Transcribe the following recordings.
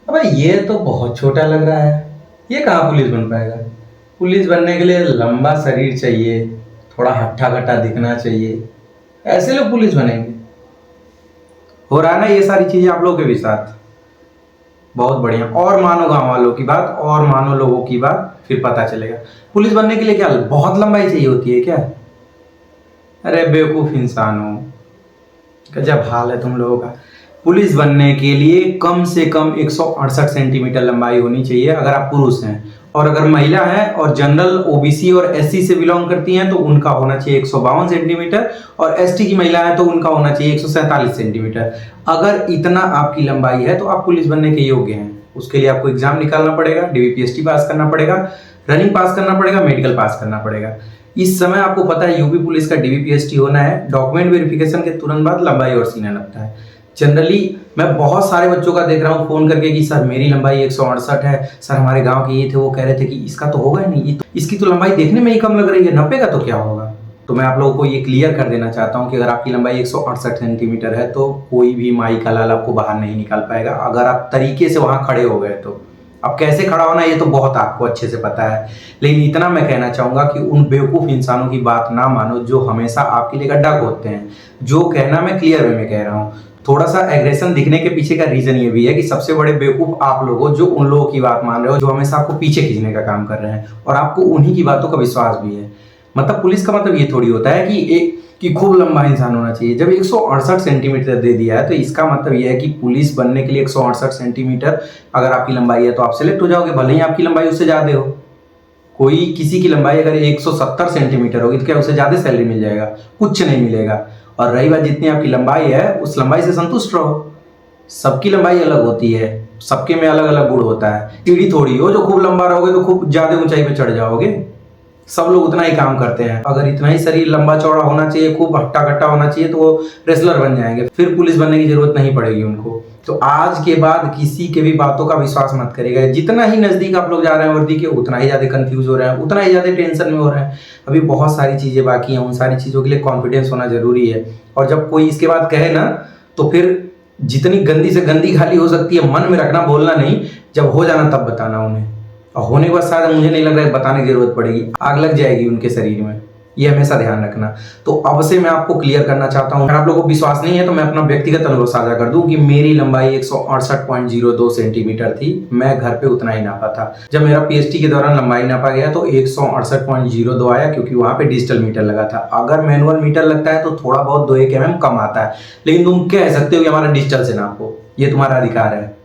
अबे ये तो बहुत छोटा लग रहा है। ये कहाँ पुलिस बन पाएगा? पुलिस बनने के लिए लंबा शरीर चाहिए, थोड़ा हट्टा कट्टा दिखना चाहिए। ऐसे लोग पुलिस बनेंगे? हो रहा है ना ये सारी चीजें आप लोगों के भी साथ? बहुत बढ़िया। और मानो गांव वालों की बात और मानो लोगों की बात, फिर पता चलेगा। पुलिस बनने के लिए क्या बहुत लंबाई चाहिए होती है क्या? अरे बेवकूफ इंसान हो, गजब हाल है तुम लोगों का। पुलिस बनने के लिए कम से कम 168 सेंटीमीटर लंबाई होनी चाहिए अगर आप पुरुष हैं। और अगर महिला है और जनरल ओबीसी और एससी से बिलोंग करती हैं तो उनका होना चाहिए 152 सेंटीमीटर, और एसटी की महिला है तो उनका होना चाहिए 147 सेंटीमीटर। अगर इतना आपकी लंबाई है तो आप पुलिस बनने के योग्य हैं। उसके लिए आपको एग्जाम निकालना पड़ेगा, डीबीपीएसटी पास करना पड़ेगा, रनिंग पास करना पड़ेगा, मेडिकल पास करना पड़ेगा। इस समय आपको पता है यूपी पुलिस का डीबीपीएसटी होना है, डॉक्यूमेंट वेरिफिकेशन के तुरंत बाद लंबाई और सीना लगता है। जनरली मैं बहुत सारे बच्चों का देख रहा हूँ फोन करके कि सर मेरी लंबाई 168 है, सर हमारे गांव के ये थे वो कह रहे थे कि इसका तो होगा ही नहीं, इसकी तो लंबाई देखने में ही कम लग रही है, 90 का तो क्या होगा। तो मैं आप लोगों को ये क्लियर कर देना चाहता हूँ कि अगर आपकी लंबाई 168 सेंटीमीटर है तो कोई भी माई का लाल आपको बाहर नहीं निकाल पाएगा, अगर आप तरीके से वहां खड़े हो गए तो। अब कैसे खड़ा होना ये तो बहुत आपको अच्छे से पता है, लेकिन इतना मैं कहना चाहूंगा कि उन बेवकूफ इंसानों की बात ना मानो जो हमेशा आपके लिए गड्ढा खोदते हैं। जो कहना मैं क्लियर वे में कह रहा हूँ। थोड़ा सा एग्रेशन दिखने के पीछे का रीजन ये भी है कि सबसे बड़े बेवकूफ आप लोग हो जो उन लोगों की बात मान रहे हो जो हमेशा आपको पीछे खींचने का काम कर रहे हैं, और आपको उन्हीं की बातों का विश्वास भी है। मतलब पुलिस का मतलब ये थोड़ी होता है कि खूब लंबा इंसान होना चाहिए। जब 168 सेंटीमीटर दे दिया है तो इसका मतलब यह है कि पुलिस बनने के लिए 168 सेंटीमीटर अगर आपकी लंबाई है तो आप सिलेक्ट हो जाओगे, भले ही आपकी लंबाई उससे ज्यादा हो। कोई किसी की लंबाई अगर 170 सेंटीमीटर होगी तो क्या उसे ज्यादा सैलरी मिल जाएगा? कुछ नहीं मिलेगा। और रही बात जितनी आपकी लंबाई है उस लंबाई से संतुष्ट रहो। सबकी लंबाई अलग होती है, सबके में अलग अलग गुण होता है। सीढ़ी थोड़ी हो जो खूब लंबा रहोगे तो खूब ज्यादा ऊंचाई पे चढ़ जाओगे। सब लोग उतना ही काम करते हैं। अगर इतना ही शरीर लंबा चौड़ा होना चाहिए, खूब हट्टा कट्टा होना चाहिए तो वो रेसलर बन जाएंगे, फिर पुलिस बनने की जरूरत नहीं पड़ेगी उनको। तो आज के बाद किसी के भी बातों का विश्वास मत करिएगा। जितना ही नजदीक आप लोग जा रहे हैं वर्दी के उतना ही ज्यादा कंफ्यूज हो रहे हैं, उतना ही ज्यादा टेंशन में हो रहे हैं। अभी बहुत सारी चीजें बाकी हैं, उन सारी चीजों के लिए कॉन्फिडेंस होना जरूरी है। और जब कोई इसके बाद कहे ना तो फिर जितनी गंदी से गंदी गाली हो सकती है मन में रखना, बोलना नहीं। जब हो जाना तब बताना उन्हें, और होने के बाद शायद मुझे नहीं लग रहा है बताने की जरूरत पड़ेगी, आग लग जाएगी उनके शरीर में। ये हमेशा ध्यान रखना। तो अब से मैं आपको क्लियर करना चाहता हूं, अगर आप लोगों को विश्वास नहीं है तो मैं अपना व्यक्तिगत अनुभव साझा कर दूं कि मेरी लंबाई 168.02 सेंटीमीटर थी। मैं घर पे उतना ही नापा था। जब मेरा पीएचडी के दौरान लंबाई नापा गया तो 168.02 आया, क्योंकि वहां पे डिजिटल मीटर लगा था। अगर मैनुअल मीटर लगता है तो थोड़ा बहुत 2-1 mm कम आता है, लेकिन तुम कह सकते हो कि हमारा डिजिटल से नापो, ये तुम्हारा अधिकार है।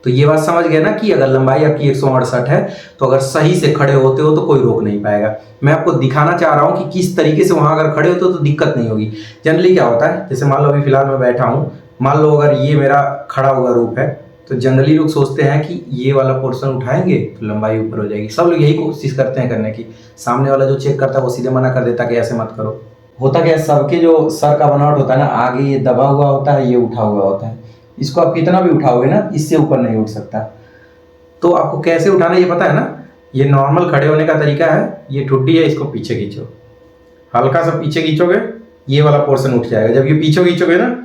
तो ये बात समझ गए ना कि अगर लंबाई आपकी 168 है तो अगर सही से खड़े होते हो तो कोई रोक नहीं पाएगा। मैं आपको दिखाना चाह रहा हूं कि किस तरीके से वहां अगर खड़े होते हो तो दिक्कत नहीं होगी। जनरली क्या होता है, जैसे मान लो अभी फिलहाल मैं बैठा हूं, मान लो अगर ये मेरा खड़ा हुआ रूप है तो जनरली लोग सोचते हैं कि ये वाला पोर्शन उठाएंगे तो लंबाई ऊपर हो जाएगी। सब लोग यही कोशिश करते हैं करने की। सामने वाला जो चेक करता है वो सीधे मना कर देता है कि ऐसे मत करो। होता क्या है, सबके जो सर का बनावट होता है ना, आगे ये दबा हुआ होता है, ये उठा हुआ होता है। इसको आप कितना भी उठाओगे ना इससे ऊपर नहीं उठ सकता। तो आपको कैसे उठाना ये पता है ना? ये नॉर्मल खड़े होने का तरीका है। ये ठुड्डी है, इसको पीछे खींचो, हल्का सा पीछे खींचोगे, ये वाला पोर्शन उठ जाएगा। जब ये पीछे खींचोगे ना,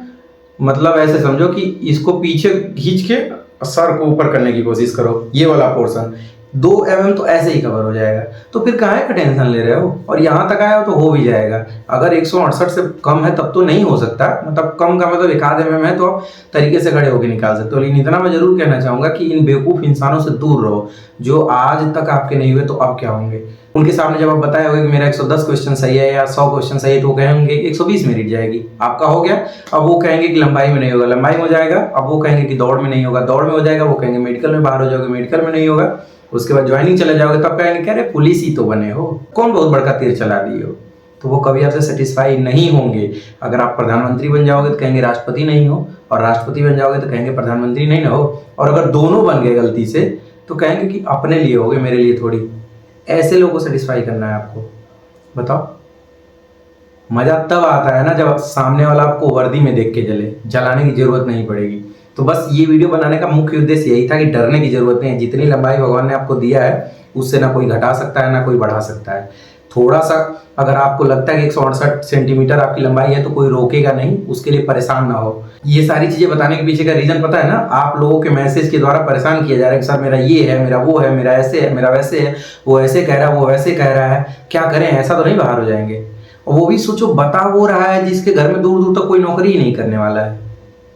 मतलब ऐसे समझो कि इसको पीछे खींच के सर को ऊपर करने की कोशिश करो, ये वाला पोर्शन 2 mm तो ऐसे ही कवर हो जाएगा। तो फिर काहे का टेंशन ले रहे हो? और यहाँ तक आया हो तो हो भी जाएगा। अगर 168 से कम है तब तो नहीं हो सकता, मतलब कम का मतलब 1/2 mm है तो आप तरीके से खड़े होकर निकाल सकते हो। लेकिन इतना मैं जरूर कहना चाहूंगा कि इन बेवकूफ इंसानों से दूर रहो जो आज तक आपके नहीं हुए तो अब क्या होंगे। उनके सामने जब आप बताए होगे कि मेरा 110 क्वेश्चन सही है या 100 क्वेश्चन सही है तो वो कहेंगे 120 मेरिट जाएगी। आपका हो गया। अब वो कहेंगे कि लंबाई में नहीं होगा, लंबाई में हो जाएगा। अब वो कहेंगे कि दौड़ में नहीं होगा, दौड़ में हो जाएगा। वो कहेंगे मेडिकल में बाहर हो जाओगे, मेडिकल में नहीं होगा। उसके बाद ज्वाइनिंग चले जाओगे तब कहेंगे कह रहे पुलिस ही तो बने हो, कौन बहुत बड़का तीर चला दिए हो। तो वो कभी आपसे सेटिस्फाई नहीं होंगे। अगर आप प्रधानमंत्री बन जाओगे तो कहेंगे राष्ट्रपति नहीं हो, और राष्ट्रपति बन जाओगे तो कहेंगे प्रधानमंत्री नहीं ना हो। और अगर दोनों बन गए गलती से तो कहेंगे कि अपने लिए होगे, मेरे लिए थोड़ी। ऐसे लोगों को सेटिस्फाई करना है आपको। बताओ, मजा तब आता है ना जब सामने वाला आपको वर्दी में देख के जले। जलाने की जरूरत नहीं पड़ेगी। तो बस ये वीडियो बनाने का मुख्य उद्देश्य यही था कि डरने की जरूरत नहीं है। जितनी लंबाई भगवान ने आपको दिया है उससे ना कोई घटा सकता है ना कोई बढ़ा सकता है। थोड़ा सा अगर आपको लगता है कि 168 सेंटीमीटर आपकी लंबाई है तो कोई रोकेगा नहीं, उसके लिए परेशान ना हो। ये सारी चीजें बताने के पीछे का रीजन पता है ना, आप लोगों के मैसेज के द्वारा परेशान किया जा रहा है कि सर मेरा ये है, मेरा वो है, मेरा ऐसे है, मेरा वैसे है, वो ऐसे कह रहा है, वो वैसे कह रहा है, क्या करें, ऐसा तो नहीं बाहर हो जाएंगे। और वो भी सोचो, बता वो रहा है जिसके घर में दूर दूर तक कोई नौकरी ही नहीं करने वाला है,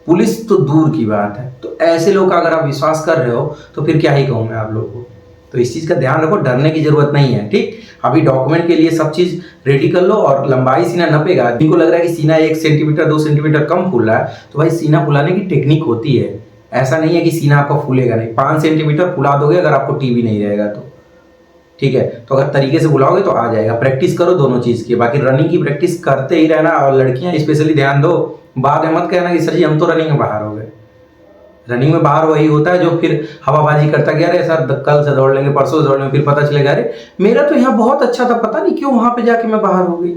पुलिस तो दूर की बात है। तो ऐसे लोग का अगर आप विश्वास कर रहे हो तो फिर क्या ही कहूँ मैं आप लोगों को। तो इस चीज़ का ध्यान रखो, डरने की जरूरत नहीं है, ठीक। अभी डॉक्यूमेंट के लिए सब चीज़ रेडी कर लो, और लंबाई सीना नपेगा। जिनको लग रहा है कि सीना 1 सेंटीमीटर 2 सेंटीमीटर कम फूल रहा है, तो भाई सीना फुलाने की टेक्निक होती है। ऐसा नहीं है कि सीना आपका फूलेगा नहीं, 5 सेंटीमीटर फुला दोगे अगर आपको टीबी नहीं रहेगा तो, ठीक है। तो अगर तरीके से बुलाओगे तो आ जाएगा। प्रैक्टिस करो दोनों चीज़ की, बाकी रनिंग की प्रैक्टिस करते ही रहना। और लड़कियां स्पेशली ध्यान दो, बाद में मत कहना कि सर जी हम तो रनिंग में बाहर हो गए। रनिंग में बाहर वही होता है जो फिर हवाबाजी करता गया, अरे सर कल से दौड़ लेंगे, परसों से दौड़ लेंगे, फिर पता चलेगा अरे मेरा तो यहाँ बहुत अच्छा था, पता नहीं क्यों वहां पे जाके मैं बाहर हो गई,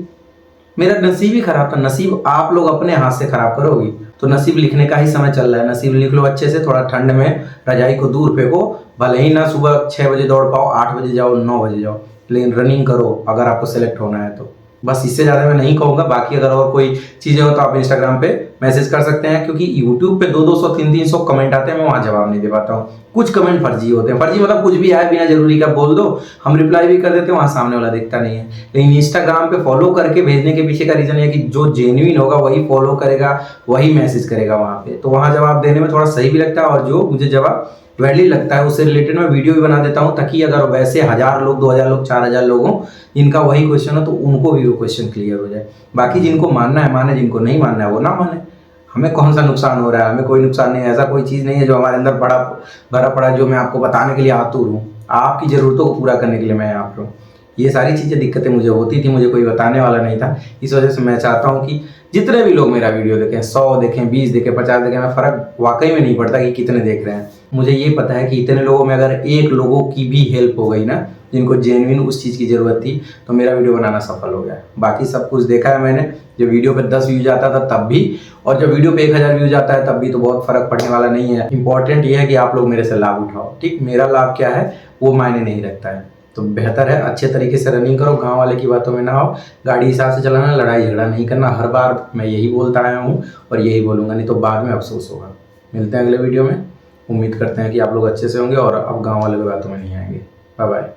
मेरा नसीब ही खराब था। नसीब आप लोग अपने हाथ से खराब करोगी। तो नसीब लिखने का ही समय चल रहा है, नसीब लिख लो अच्छे से। थोड़ा ठंड में रजाई को दूर फेंको, भले ही ना सुबह 6 बजे दौड़ पाओ, 8 बजे जाओ, 9 बजे जाओ, लेकिन रनिंग करो अगर आपको सेलेक्ट होना है तो। बस इससे ज़्यादा मैं नहीं कहूँगा। बाकी अगर और कोई चीज़ें हो तो आप इंस्टाग्राम पे मैसेज कर सकते हैं, क्योंकि यूट्यूब पे 200-200 300-300 कमेंट आते हैं, मैं वहाँ जवाब नहीं दे पाता हूँ। कुछ कमेंट फर्जी होते हैं, फर्जी मतलब कुछ भी आए बिना जरूरी का बोल दो, हम रिप्लाई भी कर देते हैं, वहाँ सामने वाला दिखता नहीं है। लेकिन इंस्टाग्राम पे फॉलो करके भेजने के पीछे का रीजन है कि जो जेन्युइन होगा वही फॉलो करेगा, वही मैसेज करेगा वहाँ पे, तो वहाँ जवाब देने में थोड़ा सही भी लगता है, और जो मुझे जवाब वैलिड लगता है उससे रिलेटेड मैं वीडियो भी बना देता हूँ, ताकि अगर वैसे 1000 लोग, 2000 लोग, 4000 लोग हों जिनका वही क्वेश्चन हो तो उनको भी वो क्वेश्चन क्लियर हो जाए। बाकी जिनको मानना है माने, जिनको नहीं मानना है वो ना माने। हमें कौन सा नुकसान हो रहा है, हमें कोई नुकसान नहीं है। ऐसा कोई चीज़ नहीं है जो हमारे अंदर बड़ा भरा पड़ा जो मैं आपको बताने के लिए आतुर हूँ। आपकी ज़रूरतों को पूरा करने के लिए मैं यहाँ पर हूँ। ये सारी चीज़ें दिक्कतें मुझे होती थी, मुझे कोई बताने वाला नहीं था। इस वजह से मैं चाहता हूँ कि जितने भी लोग मेरा वीडियो देखें, 100 देखें, 20 देखें, 50 देखें, मैं फ़र्क वाकई में नहीं पड़ता कि कितने देख रहे हैं। मुझे ये पता है कि इतने लोगों में अगर एक लोगों की भी हेल्प हो गई ना, जिनको जेन्युइन उस चीज़ की ज़रूरत थी, तो मेरा वीडियो बनाना सफल हो गया। बाकी सब कुछ देखा है मैंने, जब वीडियो पे 10 व्यूज आता था तब भी, और जब वीडियो पे 1000 व्यूज आता है तब भी, तो बहुत फ़र्क पड़ने वाला नहीं है। इंपॉर्टेंट ये है कि आप लोग मेरे से लाभ उठाओ, ठीक। मेरा लाभ क्या है वो मायने नहीं रखता है। तो बेहतर है अच्छे तरीके से रनिंग करो, गांव वाले की बातों में ना आओ, गाड़ी हिसाब से चलाना, लड़ाई झगड़ा नहीं करना। हर बार मैं यही बोलता आया हूँ और यही बोलूँगा, नहीं तो बाद में अफसोस होगा। मिलते हैं अगले वीडियो में। उम्मीद करते हैं कि आप लोग अच्छे से होंगे और अब गाँव वाले की बातों में नहीं आएंगे। Bye bye.